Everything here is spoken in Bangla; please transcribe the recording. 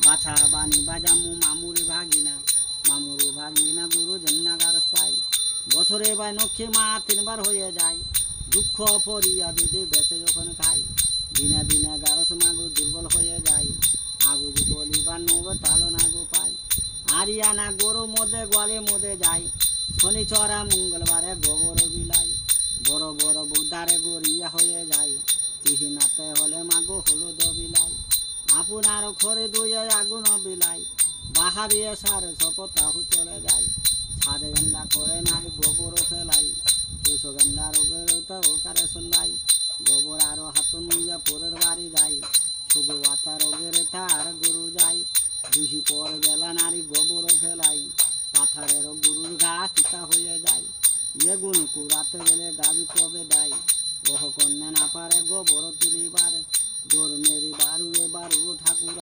বাছা বানি বাজামু মামুরে ভাগিনা গুরু জন্না গারস পাই। বছরে বাই নক্ষে মা তিনবার হয়ে যায়, দুঃখ পরিয়া যদি বেঁচে যখন খাই। দিনে দিনে গারস মাগু দুর্বল হয়ে যায়, আগুজ বলিবার নবে তালো না গো পাই। আরিয়ানা গরু মধ্যে গোয়ালে মধ্যে যায়, শনিচরা মঙ্গলবারে গোবর বিলাই। বড় বড় বুদ্ধারে গড়িয়া হয়ে যায়, তিহিনাতে হলে মাগো হলুদ বিলাই। আপনার ঘরে দুয়ে আগুন বিলাই, বাহারিয়ে সারে সপতাহু চলে যায়। ছাদে গেন্দা করে নারী গোবর ফেলাই, কেশো গেন্দা রোগের ওকারে শুনলাই। গোবর আরো হাত নিয়ে পরের বাড়ি যায়, শুভু আতা রোগের তার গরু যায়। বুঝি পর বেলা নারী গোবর ফেলাই, পাথারের গরুর গা চিতা হয়ে যায়। এগুন কুড়াতে গেলে দাবি কবে দেয়, ওহ কন্যা না পারে গোবর তুলিবার। জোর মেরি বারু ঠাকুর